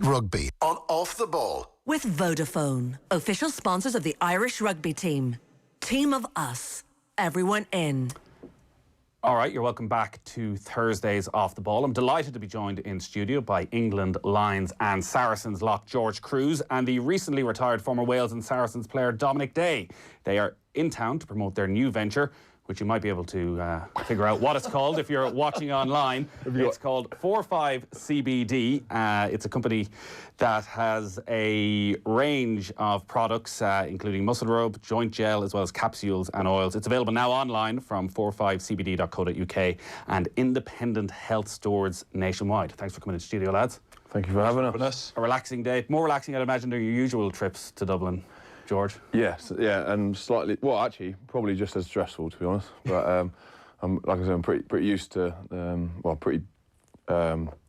Rugby on Off the Ball. With Vodafone, official sponsors of the Irish rugby team. Team of us. Everyone in. All right, you're welcome back to Thursday's Off the Ball. I'm delighted to be joined in studio by England, Lions and Saracens lock George Kruis and the recently retired former Wales and Saracens player Dominic Day. They are in town to promote their new venture, which you might be able to figure out what it's called if you're watching online. It's called 45 CBD. It's a company that has a range of products, including muscle rub, joint gel, as well as capsules and oils. It's available now online from 45cbd.co.uk and independent health stores nationwide. Thanks for coming into the studio, lads. Thank you for having us. A relaxing day. More relaxing, I'd imagine, than your usual trips to Dublin. George? Yes, yeah, and slightly, well, actually, probably just as stressful, to be honest. But I'm, like I said, I'm pretty used to,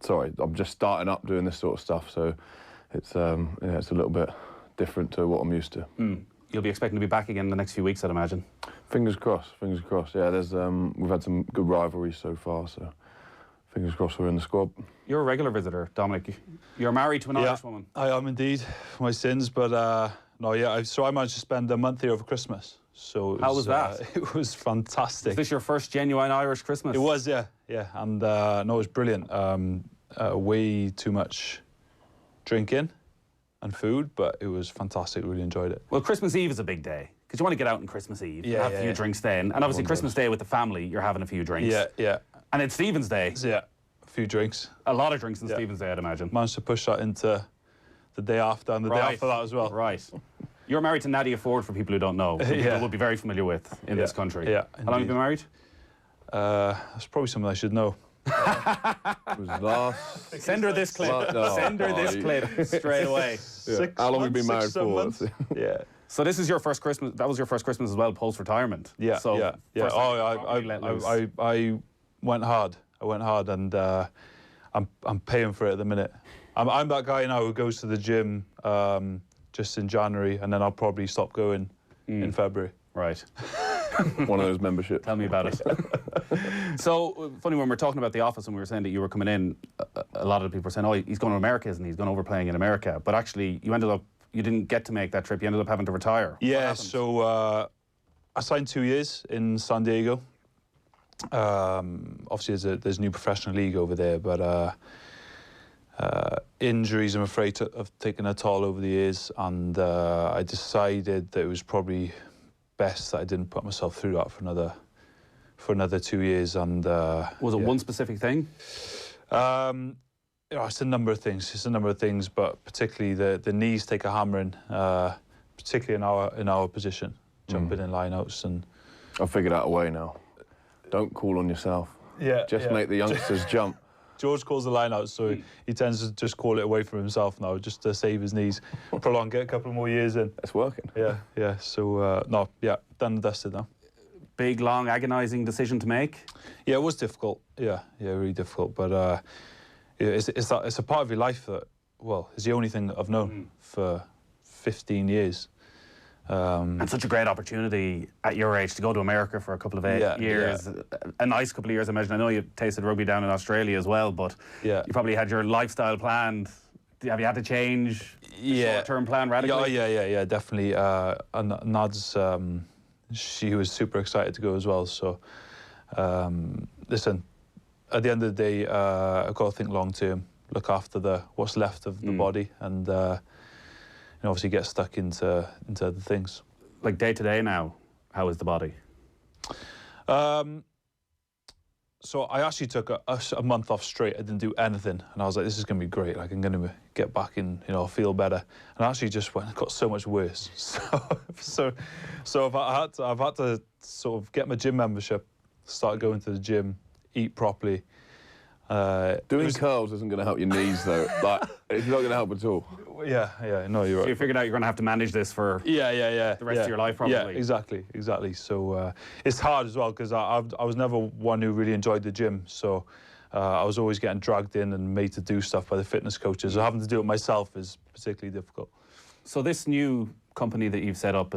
sorry, I'm just starting up doing this sort of stuff, so it's it's a little bit different to what I'm used to. You'll be expecting to be back again in the next few weeks, I'd imagine. Fingers crossed, fingers crossed. Yeah, there's we've had some good rivalries so far, so fingers crossed we're in the squad. You're a regular visitor, Dominic. You're married to an Irish woman. I am indeed, for my sins, but no, yeah, so I managed to spend a month here over Christmas. So how was that? It was fantastic. Is this your first genuine Irish Christmas? It was, yeah, and no, it was brilliant. Way too much drinking and food, but it was fantastic. Really enjoyed it. Well, Christmas Eve is a big day because you want to get out on Christmas Eve, have a few drinks then, and obviously Christmas Day with the family, you're having a few drinks. Yeah. And it's Stephen's Day. Yeah, a few drinks. A lot of drinks on Stephen's Day, I'd imagine. Managed to push that into the day after and the day after that as well. Right. You're married to Nadia Ford, for people who don't know. People would be very familiar with in this country. Yeah. How long have you been married? That's probably something I should know. It was last... Send her this clip. Send her this clip straight away. How long have you been married for? Yeah. So this is your first Christmas. That was your first Christmas as well, post-retirement. Yeah. So I went hard. I went hard, and I'm paying for it at the minute. I'm that guy now who goes to the gym just in January, and then I'll probably stop going in February. Right. One of those memberships. Tell me about it. So, funny, when we were talking about the office and we were saying that you were coming in, a lot of the people were saying, oh, he's going to America, isn't he? He's going over playing in America. But actually, you didn't get to make that trip. You ended up having to retire. Yeah, so I signed 2 years in San Diego. Obviously, there's a new professional league over there, but injuries, I'm afraid, have taken a toll over the years, and I decided that it was probably best that I didn't put myself through that for another 2 years. And was it one specific thing? It's a number of things. It's a number of things, but particularly the knees take a hammering, particularly in our position, jumping in lineouts. And I've figured out a way now. Don't call on yourself. Just make the youngsters jump. George calls the line out, so he tends to just call it away from himself now, just to save his knees, prolong, get a couple more years in. It's working. Yeah. So, done and dusted now. Big, long, agonising decision to make? Yeah, it was difficult. Yeah, really difficult. But it's a part of your life that, well, is the only thing that I've known for 15 years. And such a great opportunity at your age to go to America for a couple of years. A nice couple of years, I imagine. I know you tasted rugby down in Australia as well, but you probably had your lifestyle planned. Have you had to change the short-term plan radically? Yeah, definitely. And Nad's, she was super excited to go as well. So, listen, at the end of the day, I've got to think long-term, look after what's left of the body, and obviously get stuck into other things. Like day to day now, how is the body? So I actually took a month off straight. I didn't do anything, and I was like, "This is going to be great. Like, I'm going to get back in, feel better." And I actually just got so much worse. So I've had to sort of get my gym membership, start going to the gym, eat properly. Doing curls isn't going to help your knees, though. Like, it's not going to help at all. Yeah, no, you're right. So you figured out you're going to have to manage this for the rest of your life, probably. Yeah, exactly. So it's hard as well, because I was never one who really enjoyed the gym. So I was always getting dragged in and made to do stuff by the fitness coaches. So having to do it myself is particularly difficult. So this new company that you've set up,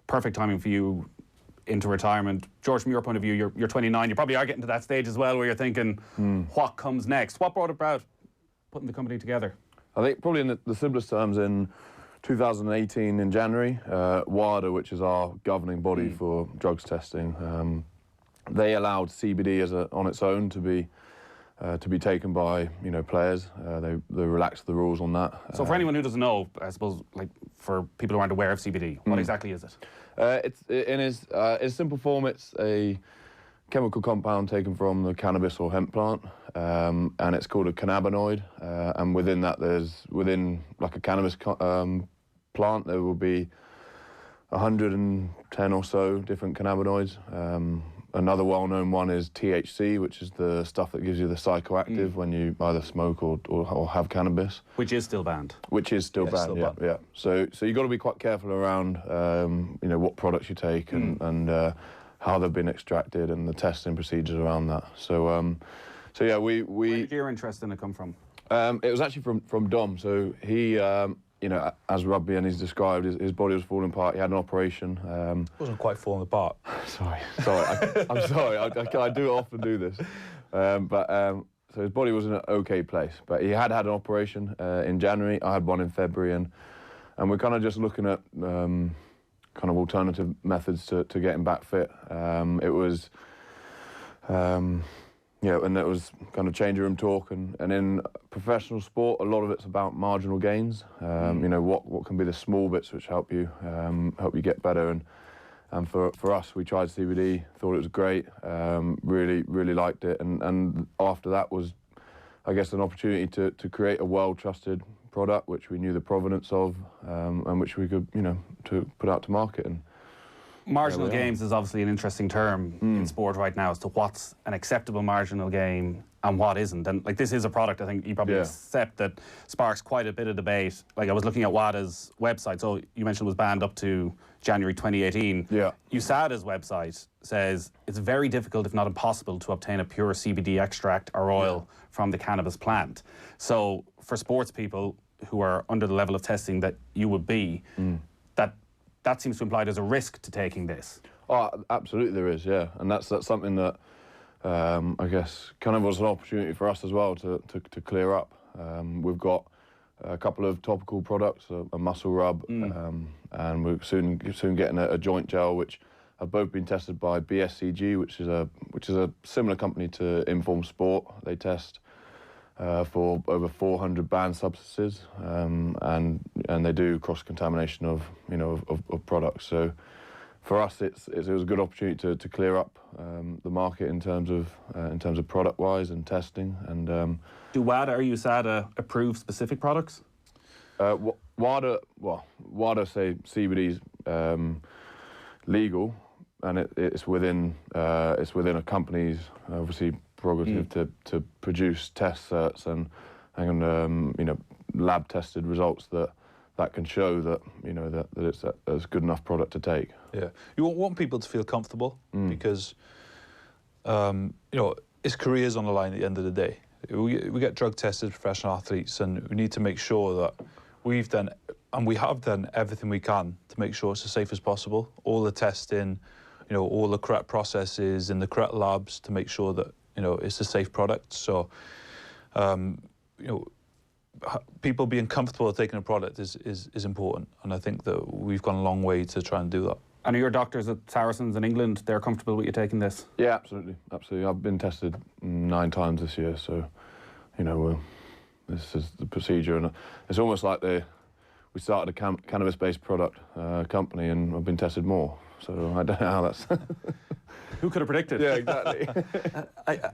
perfect timing for you into retirement. George, from your point of view, you're 29. You probably are getting to that stage as well where you're thinking, what comes next? What brought about putting the company together? I think probably in the simplest terms, in 2018 in January, WADA, which is our governing body for drugs testing, they allowed CBD on its own to be taken by players. They relaxed the rules on that. So for anyone who doesn't know, I suppose, like for people who aren't aware of CBD, what exactly is it? In its simple form, it's a chemical compound taken from the cannabis or hemp plant, and it's called a cannabinoid. And within that, within like a cannabis plant, there will be 110 or so different cannabinoids. Another well-known one is THC, which is the stuff that gives you the psychoactive when you either smoke or have cannabis. Which is still banned. Which is still banned, yeah. So you've got to be quite careful around, what products you take and how they've been extracted and the testing procedures around that. So yeah, we. Where did your interest in it come from? It was actually from Dom. So he, as Rugby and he's described, his body was falling apart. He had an operation. Wasn't quite falling apart. Sorry. I'm sorry. I do often do this. So his body was in an okay place, but he had an operation in January. I had one in February, and we're kind of just looking at kind of alternative methods to get him back fit. It was, and it was kind of change room talk, and in professional sport, a lot of it's about marginal gains. What can be the small bits which help you get better, and for us, we tried CBD, thought it was great, really liked it, and after that was, I guess, an opportunity to create a well-trusted product which we knew the provenance of, and which we could, to put out to market. And marginal gains is obviously an interesting term in sport right now as to what's an acceptable marginal gain and what isn't. And like this is a product I think you probably accept that sparks quite a bit of debate. Like I was looking at WADA's website, so you mentioned it was banned up to January 2018. Yeah. USADA's website says it's very difficult, if not impossible, to obtain a pure CBD extract or oil from the cannabis plant. So for sports people who are under the level of testing that you would be, that seems to imply there's a risk to taking this. Oh, absolutely there is, yeah. And that's something that I guess kind of was an opportunity for us as well to clear up. We've got a couple of topical products, a muscle rub, and we're soon getting a joint gel, which have both been tested by BSCG, which is a similar company to Inform Sport. They test for over 400 banned substances, and they do cross-contamination of products. So for us, it was a good opportunity to clear up the market in terms of product-wise and testing. And do WADA or USADA approve specific products? WADA say CBD's legal, and it's within a company's obviously prerogative to produce test certs and lab tested results that can show that that it's a good enough product to take. Yeah, you want people to feel comfortable because it's careers on the line at the end of the day. We get drug tested professional athletes, and we need to make sure that we have done everything we can to make sure it's as safe as possible. All the testing, all the correct processes in the correct labs to make sure that it's a safe product. So, people being comfortable taking a product is important, and I think that we've gone a long way to try and do that. And are your doctors at Saracens in England, they're comfortable with you taking this? Yeah, absolutely. I've been tested 9 times this year, so, this is the procedure. And it's almost like we started a cannabis-based product company, and I've been tested more. So I don't know how that's... Who could have predicted? Yeah, exactly.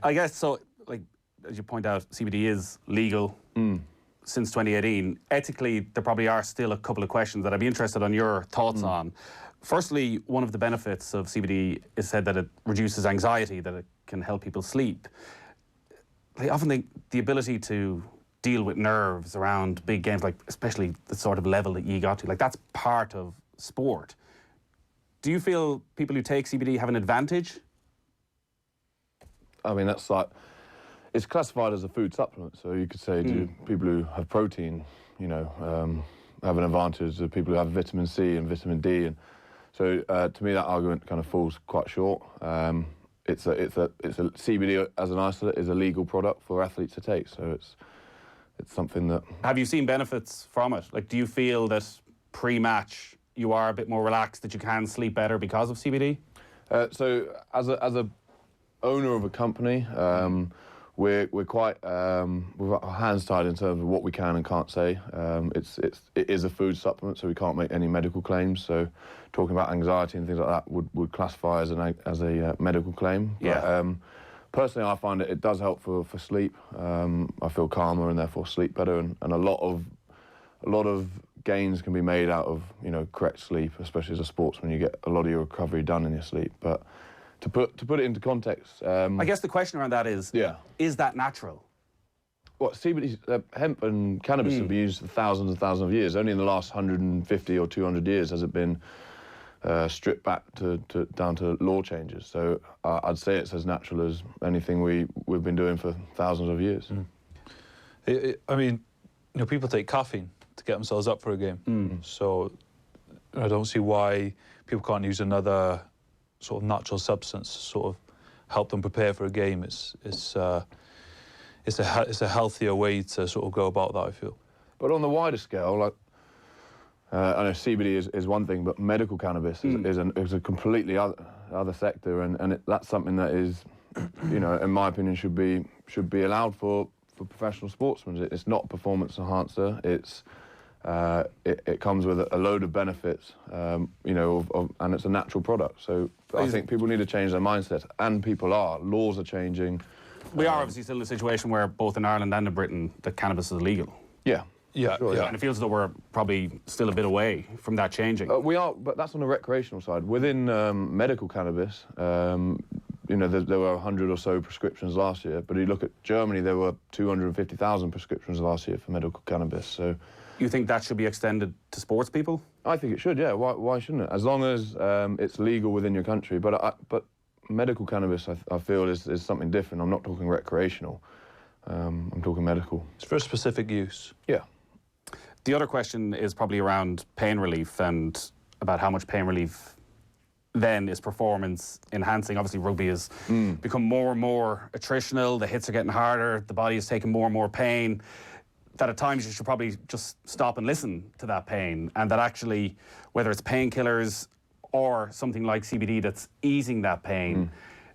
I guess so, like, as you point out, CBD is legal since 2018. Ethically, there probably are still a couple of questions that I'd be interested on your thoughts on. Firstly, one of the benefits of CBD is said that it reduces anxiety, that it can help people sleep. I often think the ability to deal with nerves around big games, like especially the sort of level that you got to, like that's part of sport. Do you feel people who take CBD have an advantage? I mean, that's like, it's classified as a food supplement, so you could say do people who have protein, have an advantage to people who have vitamin C and vitamin D, and so to me that argument kind of falls quite short. It's a CBD as an isolate is a legal product for athletes to take, so it's something that. Have you seen benefits from it? Like, do you feel that pre-match you are a bit more relaxed, that you can sleep better because of CBD? So as a owner of a company, we're quite we've got our hands tied in terms of what we can and can't say. It is a food supplement, so we can't make any medical claims. So talking about anxiety and things like that would classify as a medical claim. Yeah. But, personally, I find it does help for sleep. I feel calmer and therefore sleep better, and a lot of gains can be made out of correct sleep, especially as a sportsman. You get a lot of your recovery done in your sleep. But to put it into context, I guess the question around that is, is that natural? What CBD, hemp and cannabis have been used for thousands and thousands of years. Only in the last 150 or 200 years has it been stripped back down to law changes. So I'd say it's as natural as anything we've been doing for thousands of years. I mean, people take caffeine to get themselves up for a game. So I don't see why people can't use another sort of natural substance to sort of help them prepare for a game. It's a healthier way to sort of go about that, I feel. But on the wider scale, like I know CBD is one thing, but medical cannabis is a completely other sector, and that's something that is, in my opinion, should be allowed for professional sportsmen. It's not a performance enhancer. It comes with a load of benefits, and it's a natural product. So I think people need to change their mindset, and people are. Laws are changing. We are obviously still in a situation where both in Ireland and in Britain, the cannabis is illegal. Yeah. Yeah, Sure, And it feels as though we're probably still a bit away from that changing. We are, but that's on the recreational side. Within medical cannabis, there were 100 or so prescriptions last year, but you look at Germany, there were 250,000 prescriptions last year for medical cannabis. So, you think that should be extended to sports people? I think it should. Yeah. Why shouldn't it? As long as it's legal within your country. But medical cannabis, I feel, is something different. I'm not talking recreational. I'm talking medical. It's for a specific use. Yeah. The other question is probably around pain relief and about how much pain relief then is performance enhancing. Obviously, rugby has become more and more attritional. The hits are getting harder. The body is taking more and more pain. That at times you should probably just stop and listen to that pain, and that actually, whether it's painkillers or something like CBD that's easing that pain,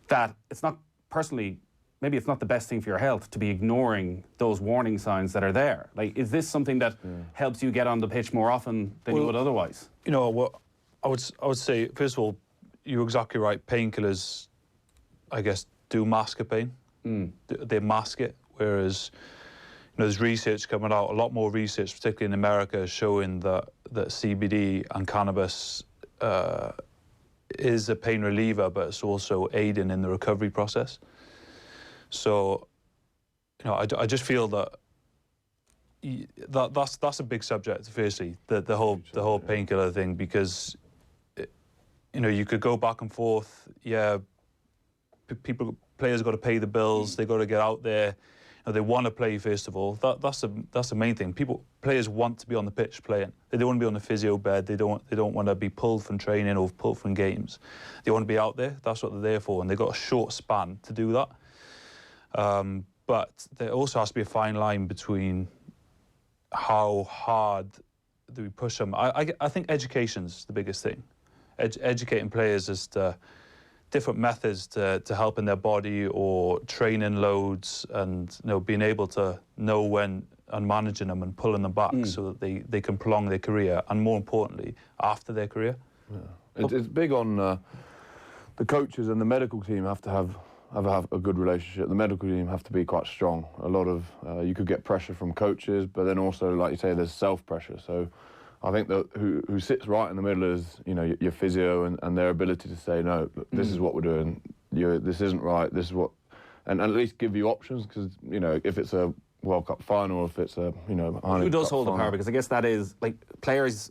that it's not personally, maybe it's not the best thing for your health to be ignoring those warning signs that are there. Like, is this something that helps you get on the pitch more often than you would otherwise? What I would say, first of all, you're exactly right. Painkillers, I guess, do mask a pain. They mask it, whereas there's research coming out, a lot more research, particularly in America, showing that CBD and cannabis is a pain reliever, but it's also aiding in the recovery process. So, I just feel that's a big subject. Firstly, the whole painkiller thing, because you could go back and forth. Yeah, players got to pay the bills. They got to get out there. They want to play first of all. That's the main thing. Players want to be on the pitch playing. They don't want to be on the physio bed. They don't want to be pulled from training or pulled from games. They want to be out there. That's what they're there for, and they've got a short span to do that. But there also has to be a fine line between how hard do we push them. I think education's the biggest thing. Educating players as to different methods to help in their body, or training loads, and being able to know when and managing them and pulling them back so that they can prolong their career, and more importantly, after their career. Yeah. It's big on the coaches, and the medical team have to have a good relationship. The medical team have to be quite strong. A lot of you could get pressure from coaches, but then also, like you say, there's self-pressure. So I think that who sits right in the middle is your physio, and their ability to say, no, look, this is what we're doing. This isn't right. This is what, and at least give you options, because if it's a World Cup final, or if it's a who does hold the power? Because I guess that is, like, players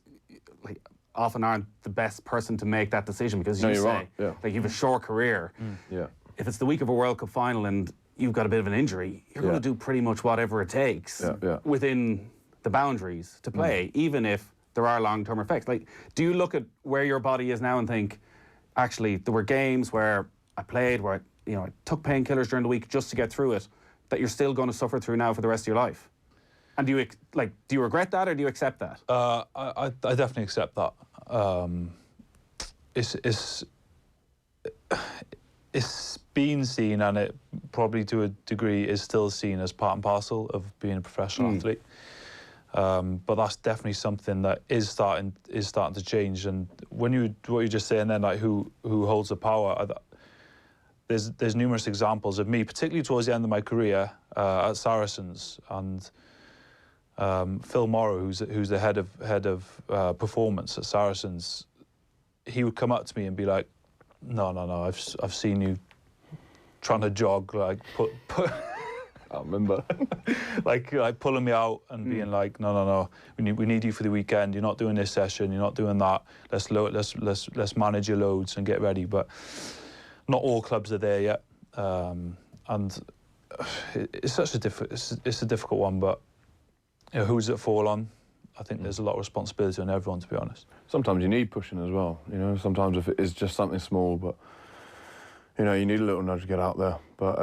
often aren't the best person to make that decision, because you say, right. Yeah. like, you have a short career. Yeah. If it's the week of a World Cup final and you've got a bit of an injury, you're going to do pretty much whatever it takes within the boundaries to play, even if there are long-term effects. Like, do you look at where your body is now and think, actually, there were games where I played, where I took painkillers during the week just to get through it, that you're still going to suffer through now for the rest of your life? And do you regret that or do you accept that? I definitely accept that. It's been seen, and it probably to a degree is still seen as part and parcel of being a professional athlete. But that's definitely something that is starting to change. And what you're just saying then, like who holds the power? There's numerous examples of me, particularly towards the end of my career at Saracens, and Phil Morrow, who's the head of performance at Saracens. He would come up to me and be like, "No, I've seen you trying to jog, like put I remember. like pulling me out and being like, no, we need you for the weekend. You're not doing this session. You're not doing that. Let's manage your loads and get ready." But not all clubs are there yet, and it's such a difficult one. But who does it fall on? I think there's a lot of responsibility on everyone, to be honest. Sometimes you need pushing as well. Sometimes if it is just something small, but you need a little nudge to get out there. But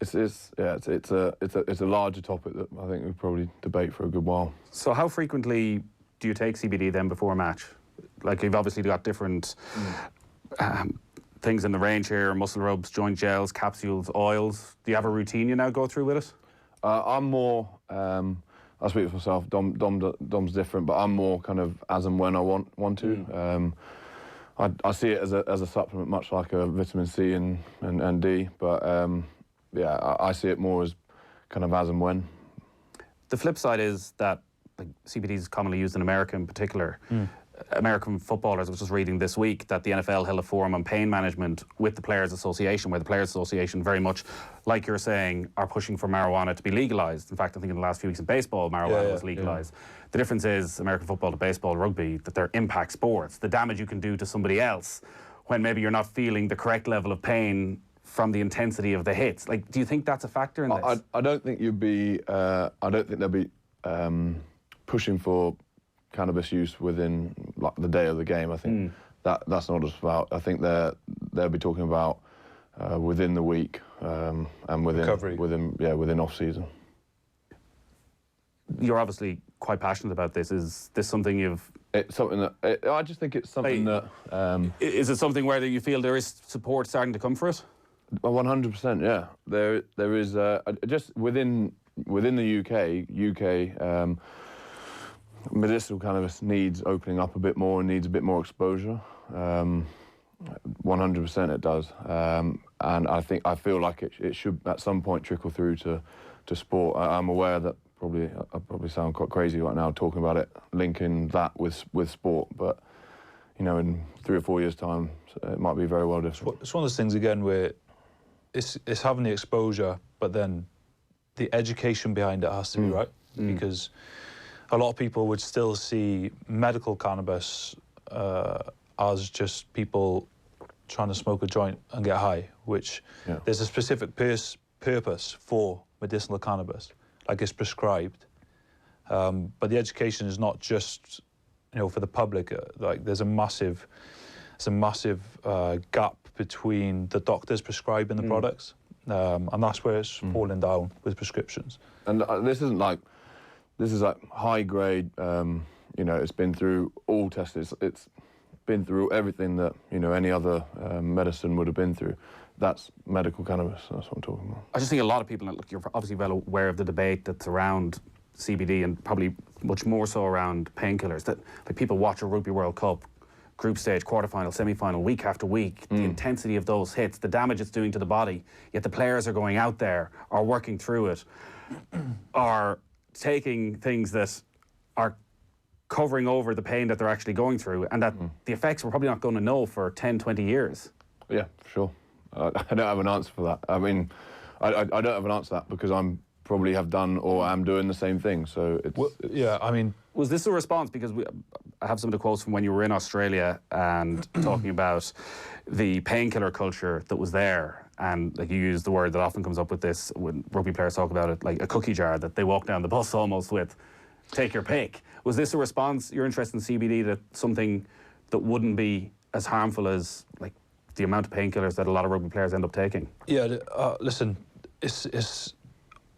it's a larger topic that I think we'll probably debate for a good while. So how frequently do you take CBD then before a match? Like, you've obviously got different things in the range here: muscle rubs, joint gels, capsules, oils. Do you have a routine you now go through with it? I'm more. I speak for myself. Dom's different, but I'm more kind of as and when I want to. I see it as a supplement, much like a vitamin C and D. But I see it more as kind of as and when. The flip side is that CBD is commonly used in America in particular. American footballers, I was just reading this week that the NFL held a forum on pain management with the Players Association, where the Players Association very much, like you're saying, are pushing for marijuana to be legalised. In fact, I think in the last few weeks in baseball, marijuana was legalised. The difference is American football to baseball, rugby, that they're impact sports. The damage you can do to somebody else when maybe you're not feeling the correct level of pain from the intensity of the hits. Do you think that's a factor in this? I don't think you'd be. I don't think they'll be pushing for cannabis use within the day of the game. I think that's not just about. I think they'll be talking about within the week and within recovery. within off season. You're obviously quite passionate about this. Is this something you've? It's something that I just think it's something that. Is it something where you feel there is support starting to come for it? 100%, yeah. There is just within the UK. Medicinal cannabis needs opening up a bit more and needs a bit more exposure. 100% it does. And I feel like it should at some point trickle through to sport. I'm aware that I probably sound quite crazy right now talking about it, linking that with sport, but in 3 or 4 years' time, it might be very well different. It's one of those things again where it's having the exposure, but then the education behind it has to be right, because a lot of people would still see medical cannabis as just people trying to smoke a joint and get high, which there's a specific purpose for medicinal cannabis, like it's prescribed. But the education is not just, for the public. There's a massive gap between the doctors prescribing the products, and that's where it's falling down with prescriptions. And this is high grade. It's been through all tests. It's been through everything that any other medicine would have been through. That's medical cannabis. That's what I'm talking about. I just think a lot of people, look, you're obviously well aware of the debate that's around CBD and probably much more so around painkillers. That people watch a Rugby World Cup, group stage, quarterfinal, semi-final, week after week. The intensity of those hits, the damage it's doing to the body. Yet the players are going out there, are working through it, are taking things that are covering over the pain that they're actually going through, and that the effects we're probably not going to know for 10, 20 years. Yeah, for sure. I don't have an answer for that. I mean, I don't have an answer for that because I'm probably have done or am doing the same thing. So it's yeah, I mean, was this a response? Because I have some of the quotes from when you were in Australia and talking about the painkiller culture that was there. And you use the word that often comes up with this when rugby players talk about it, like a cookie jar that they walk down the bus almost with, take your pick. Was this a response, your interest in CBD, that something that wouldn't be as harmful as the amount of painkillers that a lot of rugby players end up taking? Yeah, listen,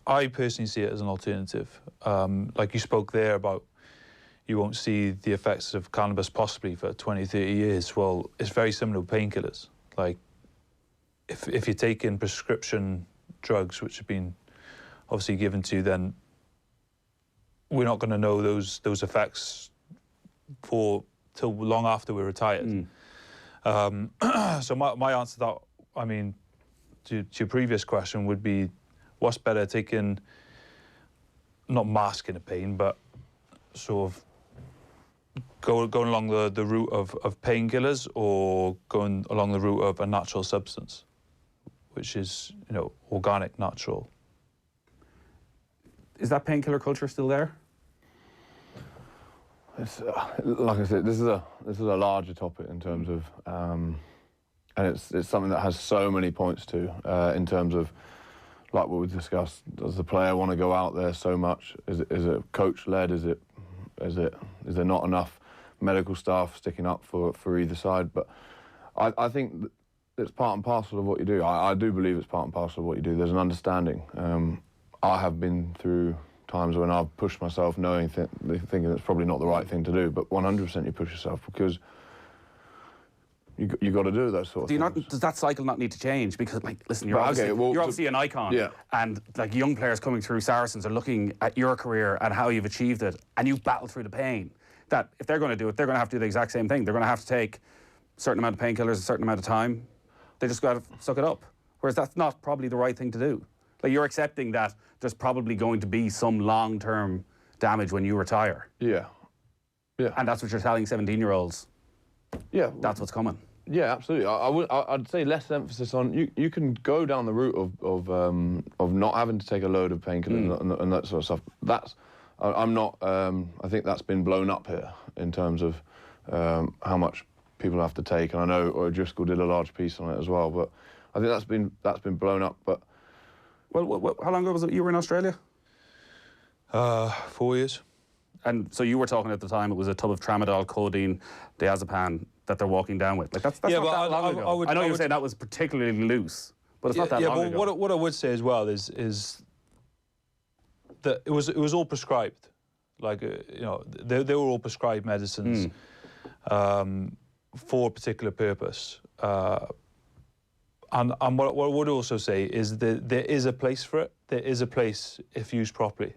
I personally see it as an alternative. Like you spoke there about, you won't see the effects of cannabis possibly for 20, 30 years. Well, it's very similar to painkillers. Like, if you're taking prescription drugs, which have been obviously given to you, then we're not going to know those effects till long after we're retired. So my answer to that, I mean, to your previous question would be, what's better, taking, not masking the pain, but sort of going along the route of painkillers, or going along the route of a natural substance, which is, you know, organic, natural. Is that painkiller culture still there? It's, like I said, this is a larger topic in terms of, and it's something that has so many points to, in terms of, like what we discussed. Does the player want to go out there so much? Is it coach led? Is there not enough medical staff sticking up for either side? But I think it's part and parcel of what you do. I do believe it's part and parcel of what you do. There's an understanding. I have been through times when I've pushed myself, thinking it's probably not the right thing to do, but 100% you push yourself because you got to do those sort of things. Does that cycle not need to change? Because, like, listen, you're But, obviously, okay, well, you're obviously an icon, yeah. and like young players coming through Saracens are looking at your career and how you've achieved it, and you've battled through the pain. That if they're going to do it, they're going to have to do the exact same thing. They're going to have to take a certain amount of painkillers, a certain amount of time. They just got to suck it up. Whereas that's not probably the right thing to do. Like, you're accepting that there's probably going to be some long-term damage when you retire. Yeah. Yeah. And that's what you're telling 17-year-olds. Yeah. That's what's coming. Yeah, absolutely. I'd say less emphasis on you can go down the route of not having to take a load of painkillers and that sort of stuff. I'm not. I think that's been blown up here in terms of how much people have to take, and I know O'Driscoll did a large piece on it as well. But I think that's been blown up. But well, how long ago was it you were in Australia? 4 years. And so you were talking at the time, it was a tub of tramadol, codeine, diazepam that they're walking down with. Like, that's Yeah, not but that long ago. I know you were saying that was particularly loose, but it's not that long ago. But what I would say as well is that it was all prescribed. Like, you know, they were all prescribed medicines for a particular purpose. And what I would also say is that there is a place for it. There is a place if used properly.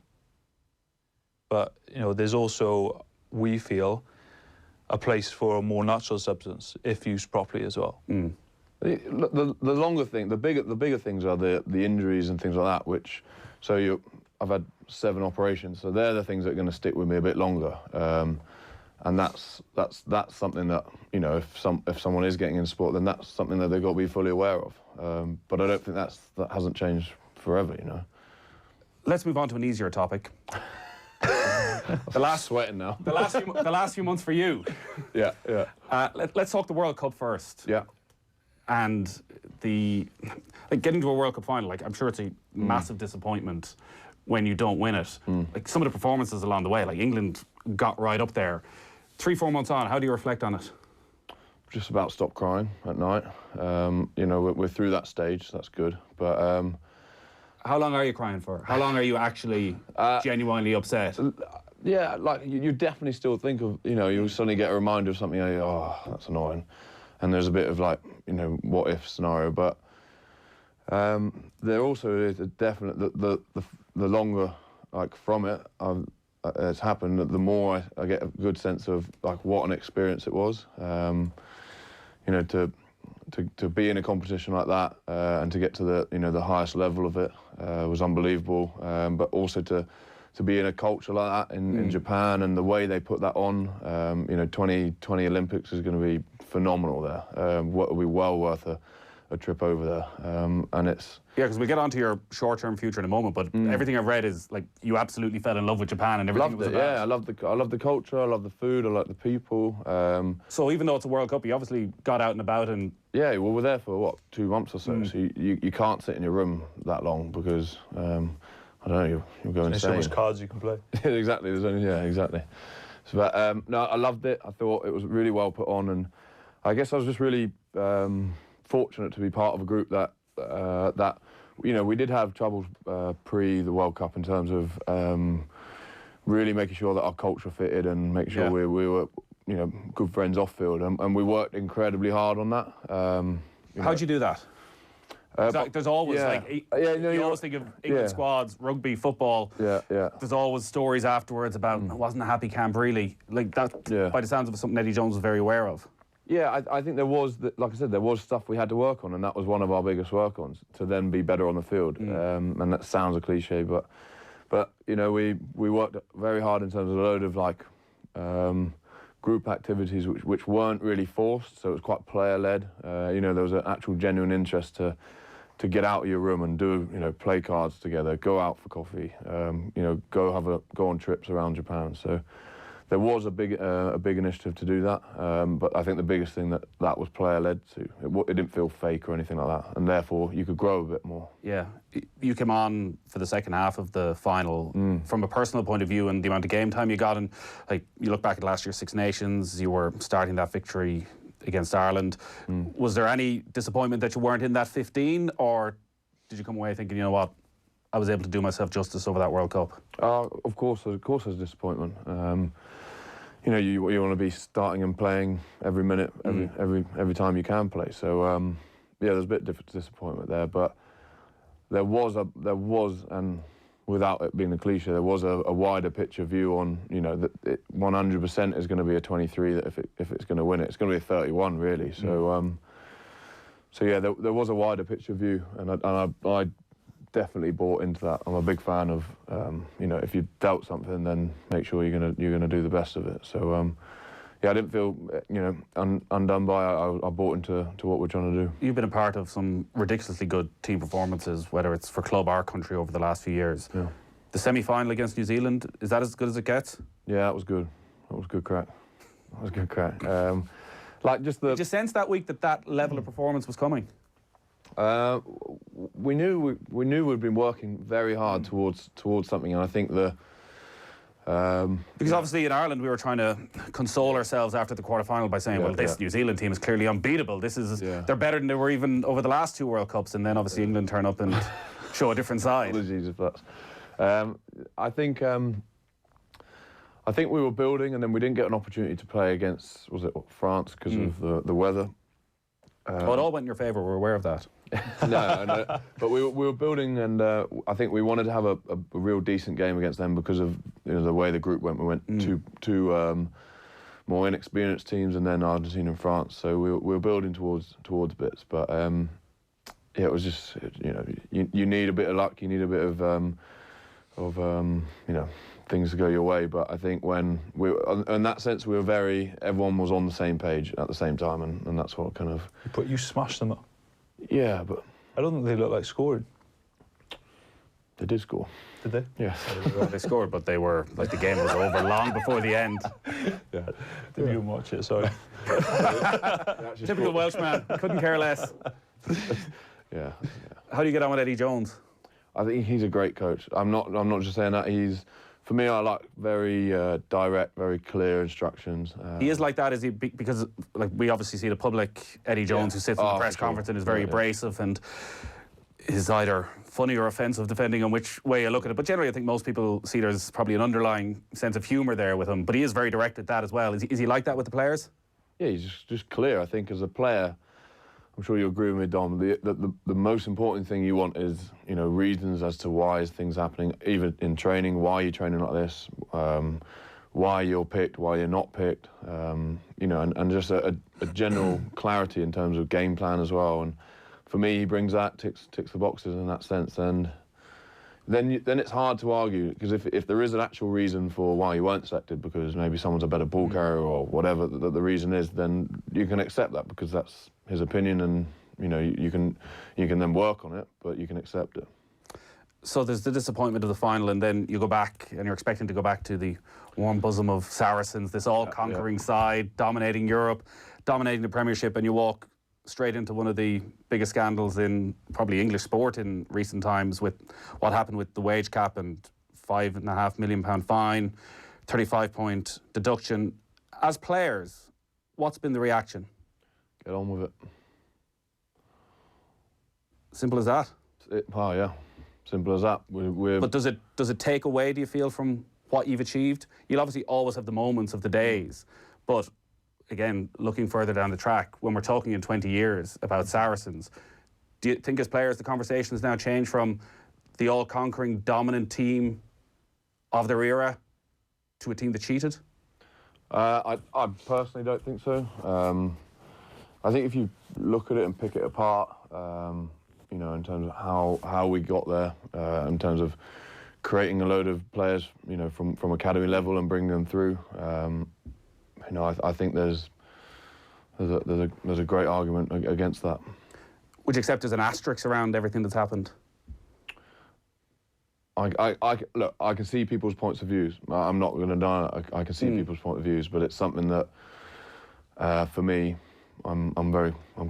But, you know, there's also, we feel, a place for a more natural substance if used properly as well. the longer thing, the bigger things are the injuries and things like that. Which, so I've had 7 operations, so they're the things that are going to stick with me a bit longer. And that's something that, you know, if someone is getting in sport, then that's something that they've got to be fully aware of. But I don't think that hasn't changed forever, you know. Let's move on to an easier topic. Sweating now. The last few months for you. Yeah. Let's talk the World Cup first. Yeah. And getting to a World Cup final, like, I'm sure it's a massive disappointment when you don't win it. Like, some of the performances along the way, like England got right up there. 3-4 months on, how do you reflect on it? Just about stop crying at night. You know, we're through that stage, so that's good. But how long are you crying for? How long are you actually genuinely upset? yeah, like you definitely still think of, you know, you suddenly get a reminder of something. Oh, that's annoying, and there's a bit of, like, you know, what if scenario. But there also is a definite the longer, like, from it it's happened, the more I get a good sense of, like, what an experience it was. You know, to be in a competition like that and to get to the highest level of it was unbelievable. But also to be in a culture like that in Japan, and the way they put that on, you know, 2020 Olympics is going to be phenomenal there. Will be well worth a trip over there. And it's... Yeah, because we'll get onto your short-term future in a moment, but everything I've read is, like, you absolutely fell in love with Japan and everything it was about. Yeah, I love the culture, I love the food, I like the people. So even though it's a World Cup, you obviously got out and about and... Yeah, well, we're there for, what, 2 months or so, so you can't sit in your room that long because, I don't know, you'll go insane. There's so much cards you can play. Exactly, exactly. So, but, no, I loved it. I thought it was really well put on, and I guess I was just really fortunate to be part of a group that you know, we did have troubles pre the World Cup in terms of really making sure that our culture fitted and making sure we were, you know, good friends off field, and we worked incredibly hard on that. How'd you do that? There's always you always think of England squads, rugby, football. There's always stories afterwards about it wasn't a happy camp really. Like that, by the sounds of it, something Eddie Jones was very aware of. Yeah, I think there was, like I said, there was stuff we had to work on, and that was one of our biggest work-ons, to then be better on the field. And that sounds a cliche, but you know, we worked very hard in terms of a load of like group activities which weren't really forced, so it was quite player-led. You know, there was an actual genuine interest to get out of your room and do, you know, play cards together, go out for coffee, you know, go on trips around Japan. So there was a big initiative to do that, but I think the biggest thing that was player-led too. It didn't feel fake or anything like that, and therefore you could grow a bit more. Yeah, you came on for the second half of the final. From a personal point of view and the amount of game time you got, and like you look back at last year's Six Nations, you were starting that victory against Ireland. Was there any disappointment that you weren't in that 15, or did you come away thinking, you know what, I was able to do myself justice over that World Cup? Of course there's disappointment. You know, you want to be starting and playing every minute, every time you can play. So yeah, there's a bit of disappointment there, but there was, and without it being a cliche, there was a wider picture view on, you know, that it 100% is going to be a 23. That if it's going to win it, it's going to be a 31 really. So so yeah, there was a wider picture view, and I definitely bought into that. I'm a big fan of, you know, if you doubt something, then make sure you're gonna do the best of it. So yeah, I didn't feel, you know, undone by. I bought into what we're trying to do. You've been a part of some ridiculously good team performances, whether it's for club or country, over the last few years. Yeah. The semi-final against New Zealand, is that as good as it gets? Yeah, that was good. That was good crack. That was good crack. Like just the. Did you sense that week that level of performance was coming? We knew we'd been working very hard towards something, and I think because obviously in Ireland we were trying to console ourselves after the quarter-final by saying, well, this New Zealand team is clearly unbeatable. This is they're better than they were even over the last two World Cups, and then obviously England turn up and show a different side. Apologies if that's. I think we were building, and then we didn't get an opportunity to play against, was it France, because of the weather. It all went in your favour. We're aware of that. No, but we were building, and I think we wanted to have a real decent game against them because of, you know, the way the group went. We went two more inexperienced teams, and then Argentina and France. So we were building towards bits, but yeah, it was just, you know, you need a bit of luck, you need a bit of you know, things to go your way. But I think when in that sense, we were everyone was on the same page at the same time, and that's what kind of. But you smashed them up. Yeah, but I don't think they looked like scoring. They did score. Did they? Yes. They scored, but they were like the game was over long before the end. Yeah. Didn't even watch it. Sorry. Typical Welshman. Couldn't care less. Yeah. How do you get on with Eddie Jones? I think he's a great coach. I'm not just saying that. For me, I like very direct, very clear instructions. He is like that, is he? Because like we obviously see the public Eddie Jones who sits in the press conference and is very abrasive and is either funny or offensive depending on which way you look at it. But generally, I think most people see there's probably an underlying sense of humour there with him. But he is very direct at that as well. Is he like that with the players? Yeah, he's just clear. I think as a player, I'm sure you agree with me, Dom. The most important thing you want is, you know, reasons as to why things happening, even in training. Why are you training like this? Why you're picked? Why you're not picked? You know, and just a general clarity in terms of game plan as well. And for me, he brings that, ticks the boxes in that sense. And then it's hard to argue, because if there is an actual reason for why you weren't selected, because maybe someone's a better ball carrier or whatever the reason is, then you can accept that because that's his opinion, and you know you can then work on it, but you can accept it. So there's the disappointment of the final, and then you go back, and you're expecting to go back to the warm bosom of Saracens, this all-conquering side, dominating Europe, dominating the Premiership, and you walk straight into one of the biggest scandals in probably English sport in recent times, with what happened with the wage cap and £5.5 million fine, 35-point deduction. As players, what's been the reaction? Get on with it. Simple as that? Yeah, simple as that. But does it take away, do you feel, from what you've achieved? You'll obviously always have the moments of the days, but again, looking further down the track, when we're talking in 20 years about Saracens, do you think as players the conversation has now changed from the all-conquering dominant team of their era to a team that cheated? I personally don't think so. I think if you look at it and pick it apart, you know, in terms of how we got there, in terms of creating a load of players, you know, from academy level and bringing them through, you know, I think there's a great argument against that. Would you accept there's an asterisk around everything that's happened? Look, I can see people's points of views. I'm not going to deny it. I can see people's point of views, but it's something that, for me, I'm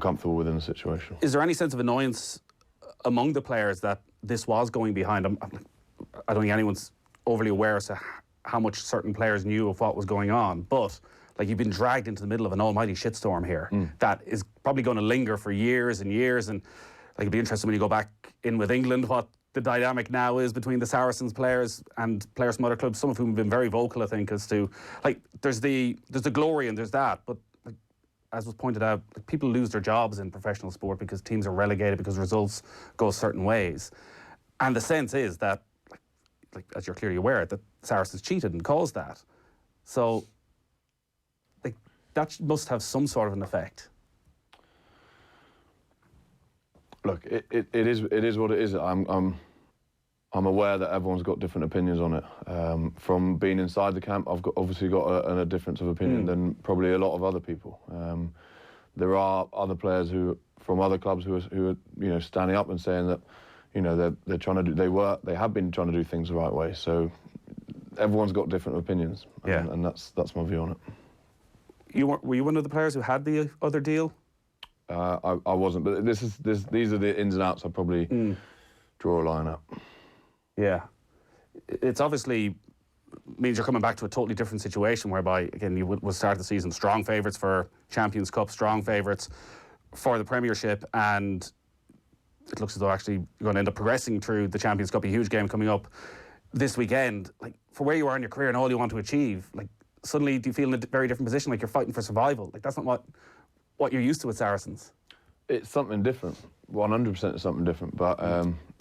comfortable within the situation. Is there any sense of annoyance among the players that this was going behind? I don't think anyone's overly aware as to how much certain players knew of what was going on, but like, you've been dragged into the middle of an almighty shitstorm here that is probably going to linger for years and years, and like, it'd be interesting when you go back in with England what the dynamic now is between the Saracens players and players from other clubs, some of whom have been very vocal, I think, as to, like, there's the glory and there's that, but like, as was pointed out, like, people lose their jobs in professional sport because teams are relegated because results go certain ways. And the sense is that, like as you're clearly aware, that Saracens cheated and caused that. So, like, that must have some sort of an effect. Look, it is what it is. I'm aware that everyone's got different opinions on it. From being inside the camp, I've obviously got a difference of opinion than probably a lot of other people. There are other players from other clubs who are you know, standing up and saying that, you know, they're trying to do, they have been trying to do things the right way. So everyone's got different opinions, and that's my view on it. Were you one of the players who had the other deal? I wasn't, but these are the ins and outs. I probably draw a line at. Yeah, it's obviously means you're coming back to a totally different situation, whereby again you would start the season strong favourites for Champions Cup, strong favourites for the Premiership, and it looks as though actually you're going to end up progressing through the Champions Cup, a huge game coming up this weekend. Like, for where you are in your career and all you want to achieve, like, suddenly do you feel in a very different position, like you're fighting for survival? Like, that's not what you're used to with Saracens. It's something different. 100% is something different, but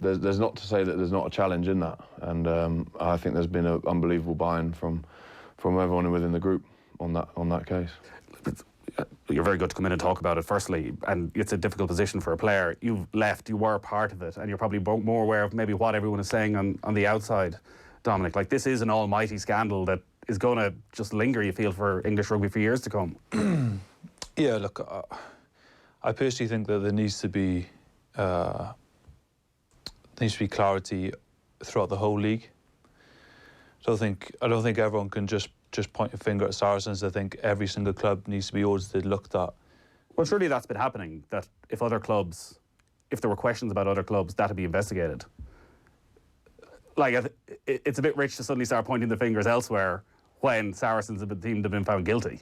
there's not to say that there's not a challenge in that, and I think there's been an unbelievable buy-in from everyone within the group on that case. You're very good to come in and talk about it, firstly, and it's a difficult position for a player. You've left, you were part of it, and you're probably more aware of maybe what everyone is saying on the outside, Dominic. Like, this is an almighty scandal that is going to just linger, you feel, for English rugby for years to come. Yeah, look, I personally think that there needs to be clarity throughout the whole league. So I don't think everyone can just point a finger at Saracens. I think every single club needs to be audited, looked at. Well, surely that's been happening, that if there were questions about other clubs, that'd be investigated. Like, it's a bit rich to suddenly start pointing the fingers elsewhere when Saracens have been deemed to have been found guilty.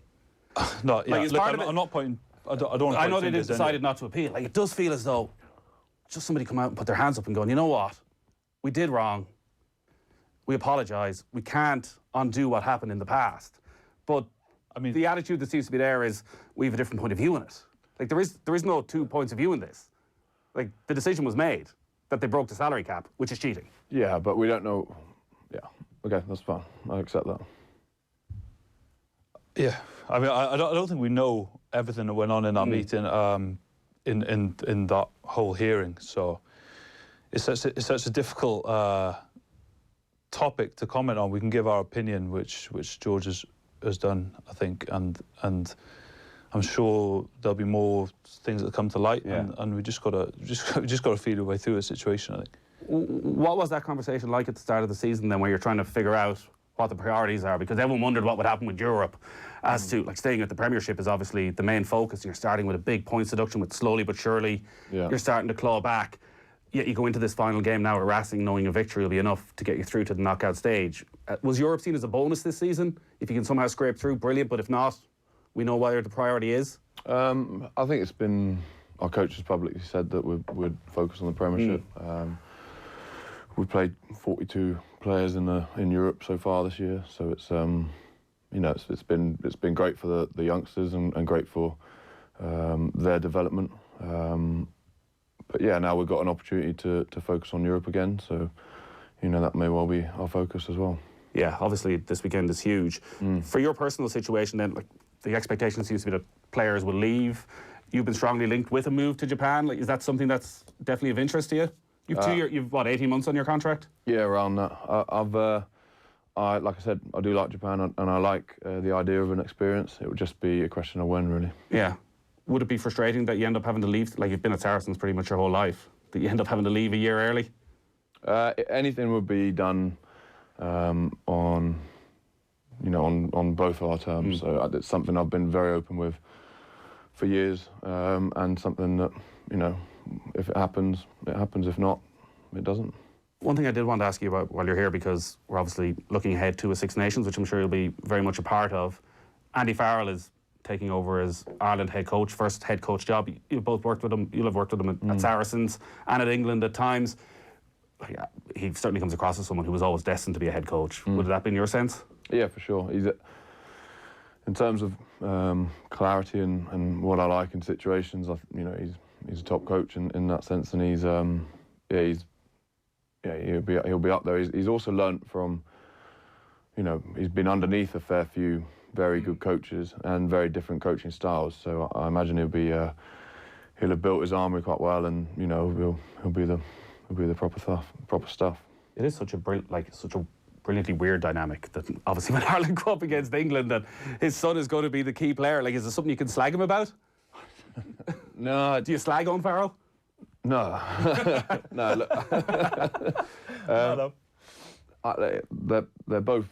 No, yeah. Like, Look, I'm not pointing. I don't. I know they decided not to appeal. Like, it does feel as though just somebody come out and put their hands up and going, you know what, we did wrong. We apologise. We can't undo what happened in the past. But I mean, the attitude that seems to be there is we have a different point of view on it. Like, there is no two points of view in this. Like, the decision was made that they broke the salary cap, which is cheating. Yeah, but we don't know. Yeah, okay, that's fine. I accept that. Yeah, I mean, I don't think we know everything that went on in our meeting, in that whole hearing. So it's such a difficult topic to comment on. We can give our opinion, which George has done, I think, and I'm sure there'll be more things that come to light, and we just gotta feed our way through a situation, I think. What was that conversation like at the start of the season then, where you're trying to figure out what the priorities are? Because everyone wondered what would happen with Europe, as to, like, staying at the Premiership is obviously the main focus. You're starting with a big points deduction, with slowly but surely you're starting to claw back. Yet you go into this final game now at Racing knowing a victory will be enough to get you through to the knockout stage. Was Europe seen as a bonus this season? If you can somehow scrape through, brilliant, but if not, we know where the priority is. I think it's been our coaches publicly said that we'd focus on the Premiership. We played 42 players in Europe so far this year, so it's it's been great for the youngsters and great for their development. But yeah, now we've got an opportunity to focus on Europe again, so that may well be our focus as well. Yeah, obviously this weekend is huge. For your personal situation then, like the expectation seems to be that players will leave. You've been strongly linked with a move to Japan. Like, is that something that's definitely of interest to you? You've what, 18 months on your contract? Yeah, around that. Like I said, I do like Japan, and I like the idea of an experience. It would just be a question of when, really. Yeah. Would it be frustrating that you end up having to leave? Like, you've been at Saracens pretty much your whole life, that you end up having to leave a year early? Anything would be done on both our terms. So it's something I've been very open with for years, and something that if it happens, it happens. If not, it doesn't. One thing I did want to ask you about while you're here, because we're obviously looking ahead to a Six Nations, which I'm sure you'll be very much a part of. Andy Farrell is taking over as Ireland head coach, first head coach job. You've both worked with him. You'll have worked with him at Saracens and at England at times. Yeah, he certainly comes across as someone who was always destined to be a head coach. Would that been your sense? Yeah, for sure. In terms of clarity and what I like in situations, he's a top coach in that sense, and he'll be up there. He's also learnt from, he's been underneath a fair few very good coaches and very different coaching styles. So I imagine he'll have built his armory quite well, and he'll be the proper stuff. It is such a brilliantly weird dynamic that obviously when Ireland go up against England, that his son is going to be the key player. Like, is there something you can slag him about? No. Do you slag on Farrell? No. No. Look. They're both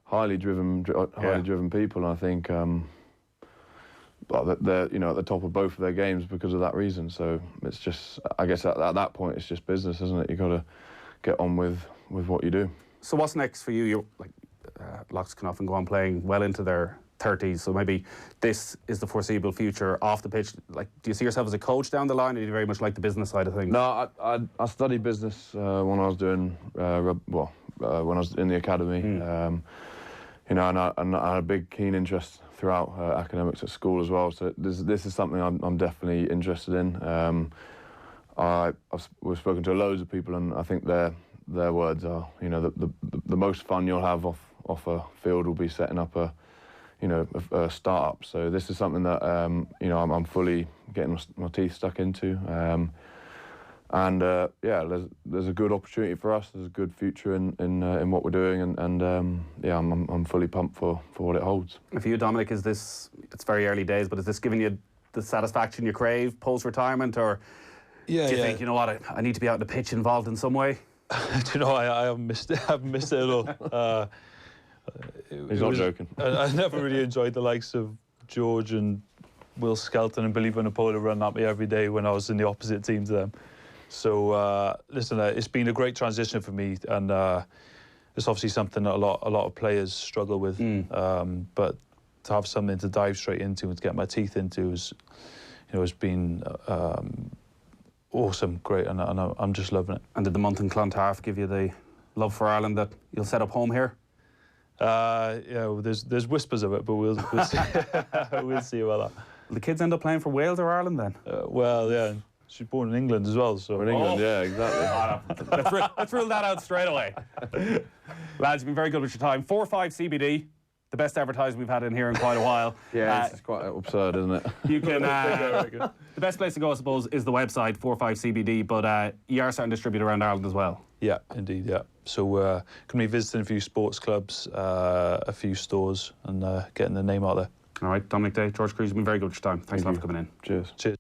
highly driven people, and I think they're at the top of both of their games because of that reason. So it's just, I guess at that point it's just business, isn't it? You got to get on with what you do. So what's next for you? Locks can often go on playing well into their 30s, so maybe this is the foreseeable future off the pitch. Like, do you see yourself as a coach down the line, or do you very much like the business side of things? No, I studied business when I was doing when I was in the academy. And I had a big keen interest throughout academics at school as well. So this is something I'm definitely interested in. We've spoken to loads of people, and I think their words are, the most fun you'll have off a field will be setting up a startup. So this is something that I'm fully getting my teeth stuck into. There's a good opportunity for us. There's a good future in what we're doing, and I'm fully pumped for what it holds. And for you, Dominic, it's very early days, but is this giving you the satisfaction you crave post-retirement, or do you think, I need to be out on the pitch involved in some way? Do I haven't missed it. I haven't missed it at all. He's not joking. I never really enjoyed the likes of George and Will Skelton and Billy Vanapola running at me every day when I was in the opposite team to them. So listen, it's been a great transition for me, and it's obviously something that a lot of players struggle with. But to have something to dive straight into and to get my teeth into has been awesome, great, and I'm just loving it. And did the month in Clontarf give you the love for Ireland that you'll set up home here? There's whispers of it, but we'll see. We'll see about that. Will the kids end up playing for Wales or Ireland then? Well, yeah. She's born in England as well, so... In England, yeah, exactly. Let's rule that out straight away. Lads, you've been very good with your time. 4-5 CBD, the best advertising we've had in here in quite a while. Yeah, it's quite absurd, isn't it? You can... the best place to go, I suppose, is the website, 4-5CBD, but you are starting to distribute around Ireland as well. Yeah, indeed, yeah. So going to be visiting a few sports clubs, a few stores, and getting the name out there. All right, Dominic Day, George Kruis, you've been very good with your time. Thanks a lot for coming in. Cheers.